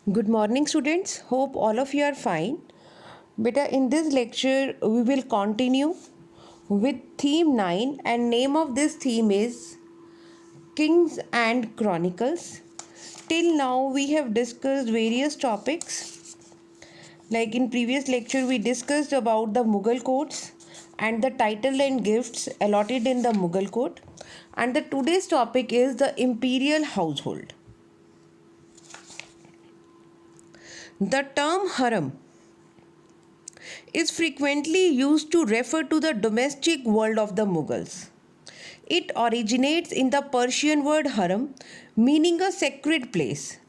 Good morning, students. Hope all of you are fine. Beta, in this lecture, we will continue with theme 9, and name of this theme is Kings and Chronicles. Till now, we have discussed various topics. Like in previous lecture, we discussed about the Mughal courts and the title and gifts allotted in the Mughal court. And the today's topic is the imperial household. The term harem is frequently used to refer to the domestic world of the Mughals. It originates in the Persian word haram, meaning a sacred place.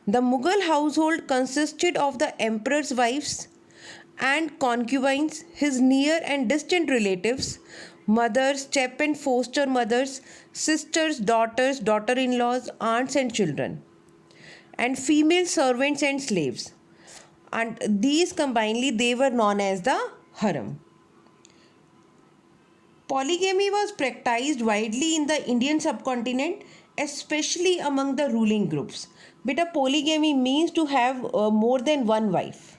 The Mughal household consisted of the emperor's wives and concubines, his near and distant relatives, mothers, step and foster mothers, sisters, daughters, daughter in laws, aunts, and children, and female servants and slaves. And these combinedly they were known as the harem. Polygamy was practiced widely in the Indian subcontinent, especially among the ruling groups. But a polygamy means to have more than one wife,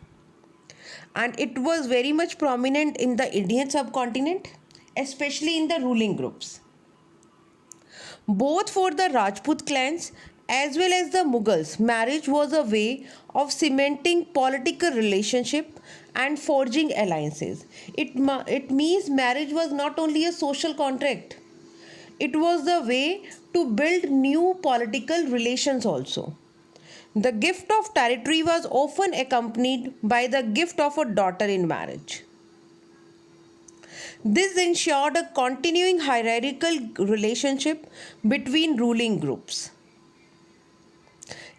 and it was very much prominent in the Indian subcontinent, especially in the ruling groups. Both for the Rajput clans as well as the Mughals, marriage was a way of cementing political relationship and forging alliances. It means marriage was not only a social contract, it was the way to build new political relations also. The gift of territory was often accompanied by the gift of a daughter in marriage. This ensured a continuing hierarchical relationship between ruling groups.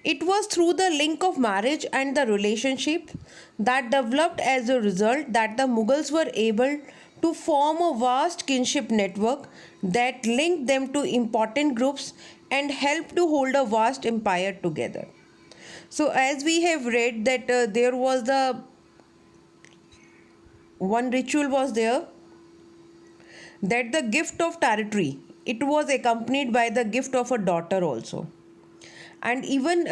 It was through the link of marriage and the relationship that developed as a result that the Mughals were able to form a vast kinship network that linked them to important groups and helped to hold a vast empire together. So, as we have read that there was the one ritual was there, that the gift of territory, it was accompanied by the gift of a daughter also. And even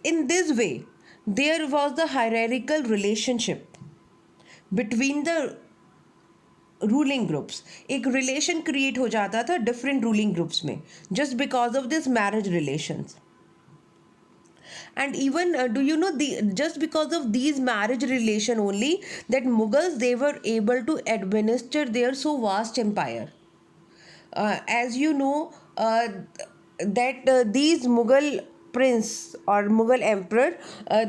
in this way there was the hierarchical relationship between the ruling groups. एक relation create हो जाता था different ruling groups में just because of this marriage relations. And even do you know just because of these marriage relation only that Mughals they were able to administer their so vast empire. As you know that these Mughal prince or Mughal emperor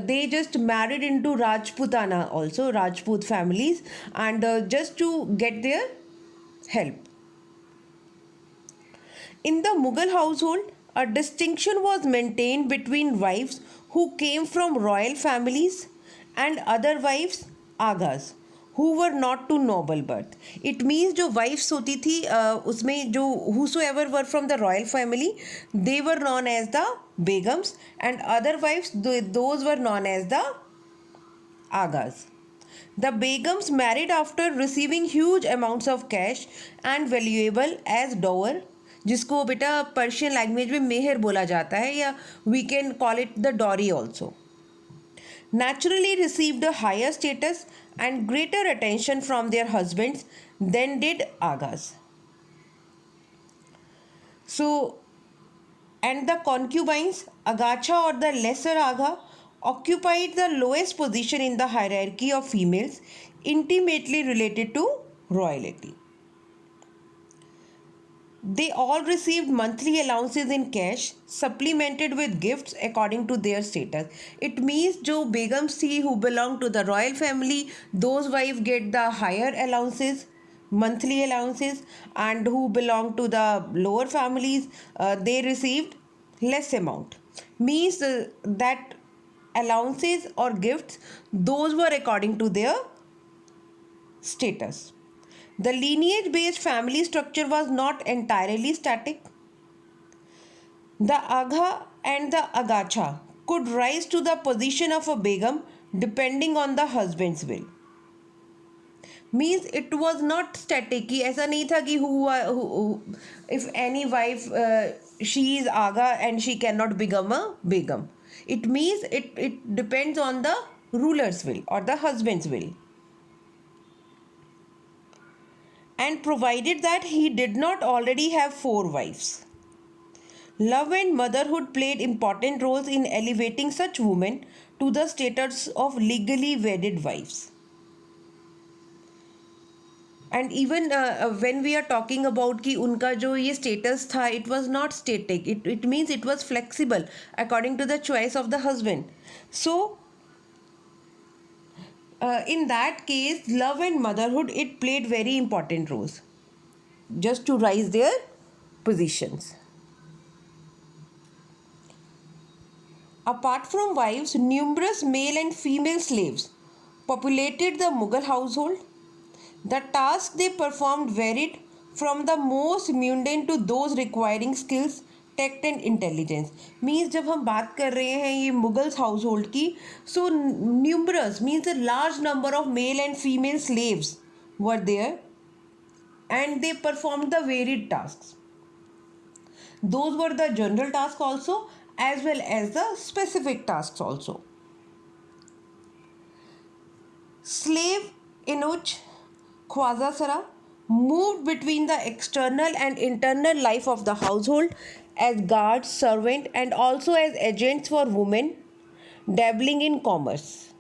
they just married into Rajputana also Rajput families and just to get their help. In the Mughal household, a distinction was maintained between wives who came from royal families and other wives, आगाज, who were not to noble birth. It means जो wives होती थी उसमें जो whosoever were from the royal family, they were known as the begums, and other wives those were known as the आगाज. The begums married after receiving huge amounts of cash and valuable as dower, जिसको बेटा Persian language में मेहर बोला जाता है या we can call it the dowry also. Naturally received a higher status and greater attention from their husbands than did agas. So, and the concubines, agacha or the lesser aga, occupied the lowest position in the hierarchy of females intimately related to royalty. They all received monthly allowances in cash, supplemented with gifts according to their status. It means जो begums थी who belong to the royal family, those wives get the higher allowances, monthly allowances, and who belong to the lower families, they received less amount. Means that allowances or gifts, those were according to their status. The lineage based family structure was not entirely static. The agha and the agacha could rise to the position of a begum depending on the husband's will. Means it was not static कि ऐसा नहीं था कि if any wife she is aga and she cannot become a begum. It means it depends on the ruler's will or the husband's will. And provided that he did not already have four wives. Love and motherhood played important roles in elevating such women to the status of legally wedded wives. And even when we are talking about कि उनका जो ये status था, it was not static. It means it was flexible according to the choice of the husband. So in that case, love and motherhood, it played very important roles just to rise their positions. Apart from wives, numerous male and female slaves populated the Mughal household. The tasks they performed varied from the most mundane to those requiring skills, tact and intelligence. Means जब हम बात कर रहे हैं ये Mughals household की, so numerous means a large number of male and female slaves were there and they performed the varied tasks. Those were the general tasks also as well as the specific tasks also. Slave Inuch Khwaja Sara moved between the external and internal life of the household as guards, servant and also as agents for women dabbling in commerce.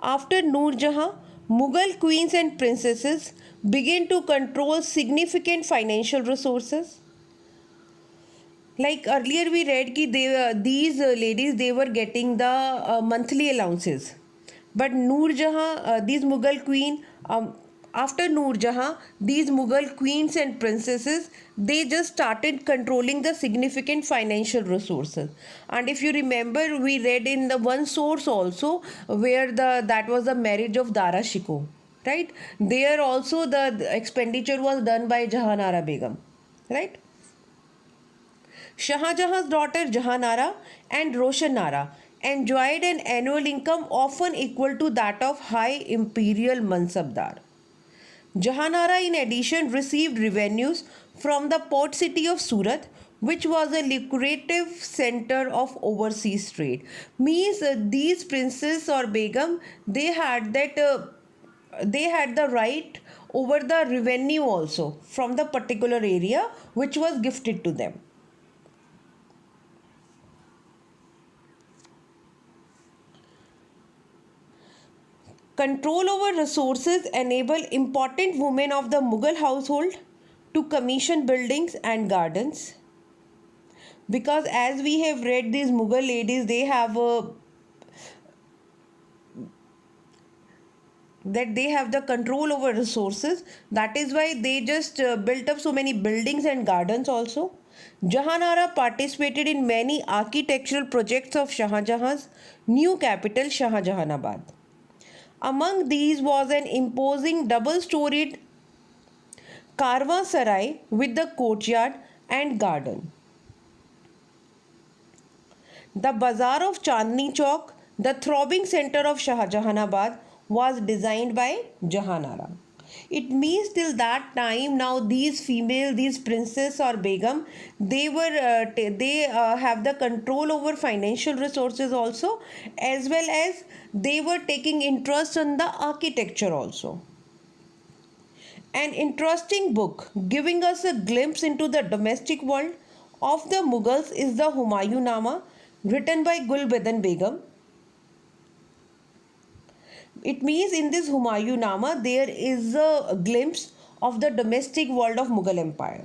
After Noor Jahan, Mughal queens and princesses began to control significant financial resources. Like earlier we read कि these ladies they were getting the monthly allowances. But Noor Jahan, these Mughal queen, after Noor Jahan, these Mughal queens and princesses, they just started controlling the significant financial resources. And if you remember, we read in the one source also where that was the marriage of Dara Shikoh, right? There also the expenditure was done by Jahanara Begum, right? Shah Jahan's daughter Jahanara and Roshanara enjoyed an annual income often equal to that of high imperial mansabdar. Jahanara in addition received revenues from the port city of Surat, which was a lucrative center of overseas trade. Means these princes or begum they had the right over the revenue also from the particular area which was gifted to them. Control over resources enable important women of the Mughal household to commission buildings and gardens. Because as we have read, these Mughal ladies, they have the control over resources. That is why they just built up so many buildings and gardens also. Jahanara participated in many architectural projects of Shah Jahan's new capital Shah Jahanabad. Among these was an imposing double-storied Karwansarai with the courtyard and garden. The Bazaar of Chandni Chowk, the throbbing center of Shah Jahanabad, was designed by Jahanara. It means till that time now these princess or begum, they have the control over financial resources also, as well as they were taking interest in the architecture also. An interesting book giving us a glimpse into the domestic world of the Mughals is the Humayun Nama, written by Gulbadan Begum. It means in this Humayun Nama there is a glimpse of the domestic world of Mughal Empire.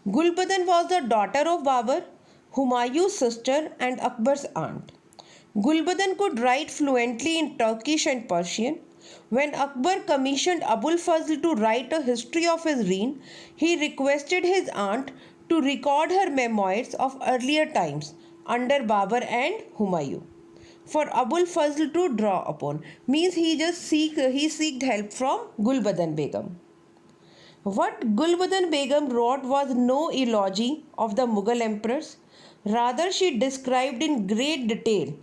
Gulbadan was the daughter of Babur, Humayun's sister and Akbar's aunt. Gulbadan could write fluently in Turkish and Persian. When Akbar commissioned Abul Fazl to write a history of his reign, he requested his aunt to record her memoirs of earlier times under Babur and Humayun for Abul Fazl to draw upon. Means he seeked help from Gulbadan Begum. What Gulbadan Begum wrote was no eulogy of the Mughal emperors. Rather, she described in great detail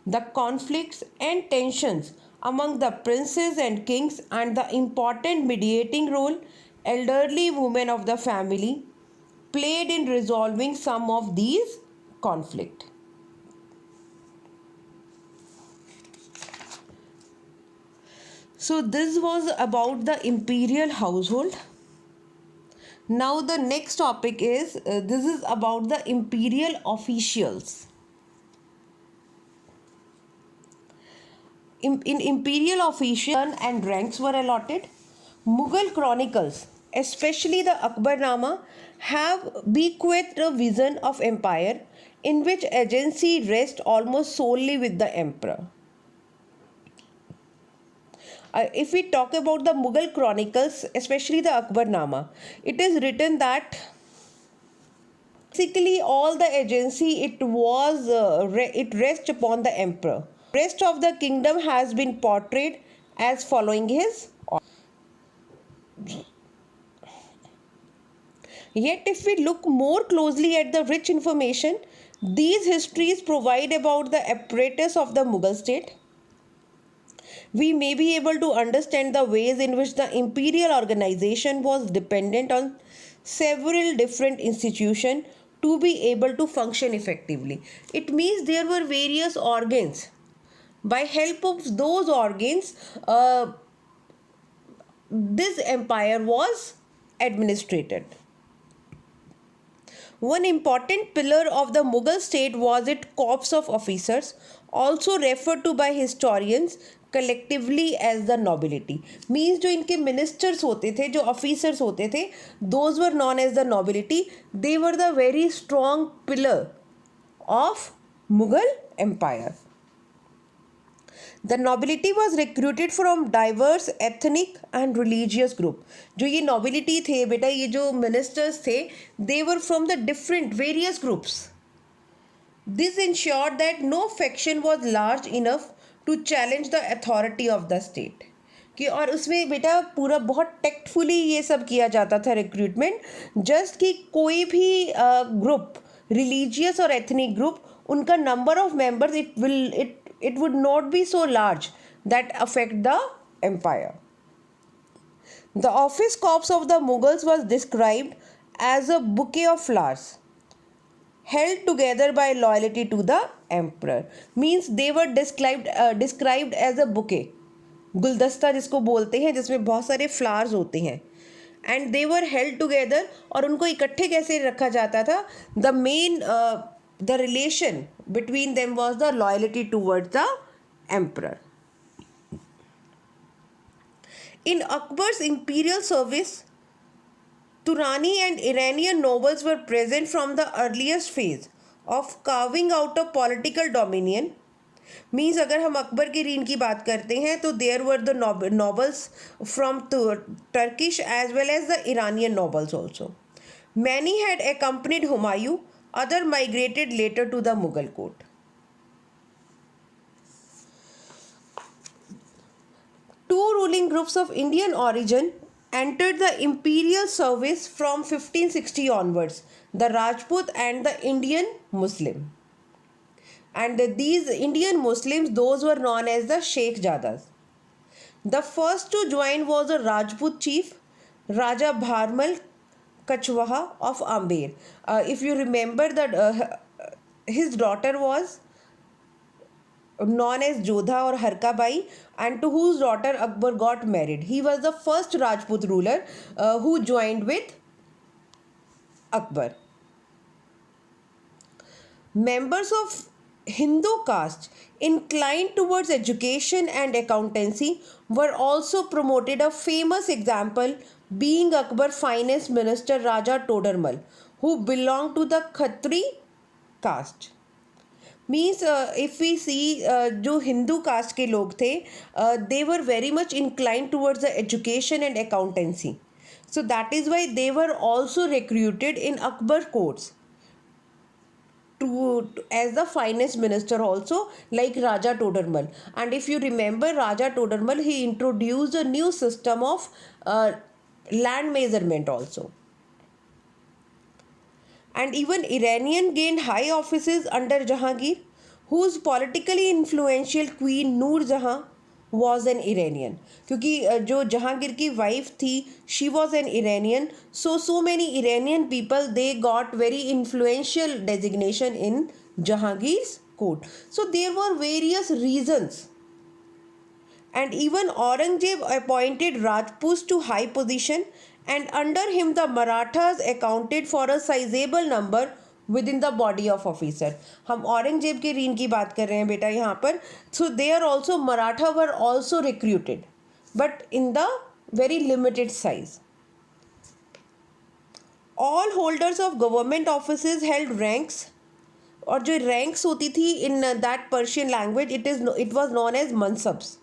the conflicts and tensions among the princes and kings and the important mediating role elderly women of the family played in resolving some of these conflicts. So this was about the imperial household. Now the next topic is this is about the imperial officials. In imperial official and ranks were allotted. Mughal chronicles, especially the Akbarnama, have bequeathed a vision of empire in which agency rests almost solely with the emperor. If we talk about the Mughal chronicles, especially the Akbarnama, it is written that basically all the agency it rests upon the emperor. Rest of the kingdom has been portrayed as following his. Yet, if we look more closely at the rich information these histories provide about the apparatus of the Mughal state, we may be able to understand the ways in which the imperial organization was dependent on several different institutions to be able to function effectively. It means there were various organs. By help of those organs, this empire was administrated. One important pillar of the Mughal state was its corps of officers, also referred to by historians collectively as the nobility. Means जो इनके ministers होते थे, जो officers होते थे, those were known as the nobility. They were the very strong pillar of Mughal empire. The nobility was recruited from diverse ethnic and religious group. जो ये nobility थे बेटा, ये जो ministers थे, they were from the different various groups. This ensured that no faction was large enough to challenge the authority of the state. कि और उसमें बेटा पूरा बहुत टेक्टफुली ये सब किया जाता था रिक्रूटमेंट, जस्ट कि कोई भी ग्रुप रिलीजियस और एथनिक ग्रुप उनका number of members it would not be so large that affect the empire. The office corps of the Mughals was described as a bouquet of flowers held together by loyalty to the emperor. Means they were described as a bouquet. गुलदस्ता जिसको बोलते हैं, जिसमें बहुत सारे flowers होते हैं, and they were held together. और उनको इकट्ठे कैसे रखा जाता था? The main the relation between them was the loyalty towards the emperor. In Akbar's imperial service, Turani and Iranian nobles were present from the earliest phase of carving out a political dominion. Means अगर हम अकबर के reign की बात करते हैं तो there were the nobles from Turkish as well as the Iranian nobles also. Many had accompanied Humayun. Other migrated later to the Mughal court. Two ruling groups of Indian origin entered the imperial service from 1560 onwards, the Rajput and the Indian Muslim. And these Indian Muslims, those were known as the Sheikh Jadas. The first to join was a Rajput chief, Raja Bharmal Kachwaha of Amber. If you remember that his daughter was known as Jodha or Harka Bai, and to whose daughter Akbar got married. He was the first Rajput ruler who joined with Akbar. Members of Hindu caste inclined towards education and accountancy were also promoted. A famous example being Akbar's finance minister Raja Todarmal, who belonged to the Khatri caste. Means if we see जो Hindu cast के लोग थे, they were very much inclined towards the education and accountancy. So that is why they were also recruited in Akbar courts as the finance minister also, like Raja Todarmal. And if you remember Raja Todarmal, he introduced a new system of land measurement also. And even Iranian gained high offices under Jahangir, whose politically influential queen Noor Jahan was an Iranian. क्योंकि जो जहांगीर की wife थी, she was an Iranian. So many Iranian people, they got very influential designation in Jahangir's court. So there were various reasons. And even Aurangzeb appointed Rajputs to high position, and under him the Marathas accounted for a sizable number within the body of officer. हम औरंगजेब के reign की बात कर रहे हैं बेटा यहाँ पर. So there also Maratha were also recruited, but in the very limited size. All holders of government offices held ranks, और जो रैंक्स होती थी in that Persian language it was known as mansabs,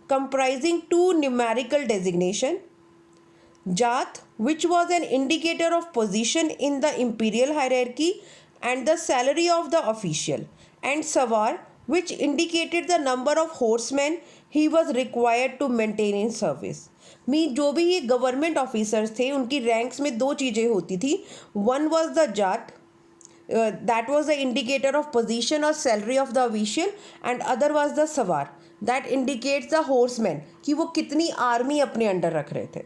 comprising two numerical designation: Jat, which was an indicator of position in the imperial hierarchy and the salary of the official, and Savar, which indicated the number of horsemen he was required to maintain in service. जो भी ये government officers थे उनकी ranks में दो चीज़ें होती थी. One was the Jat, that was the indicator of position or salary of the official, and other was the savar, that indicates the horseman कि वो कितनी आर्मी अपने अंडर रख रहे थे.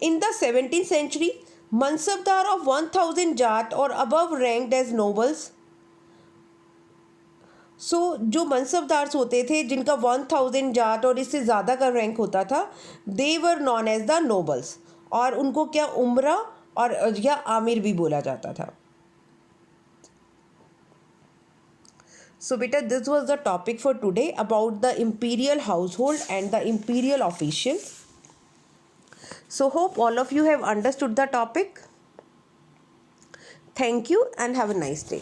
In the 17th century, mansabdar of 1000 jat or above ranked as nobles. So जो मनसबदार्स होते थे जिनका 1000 जाट और इससे ज़्यादा का रैंक होता था, they were known as the nobles, और उनको क्या उमरा और या आमिर भी बोला जाता था. So beta, this was the topic for today about the imperial household and the imperial officials. So hope all of you have understood the topic. Thank you and have a nice day.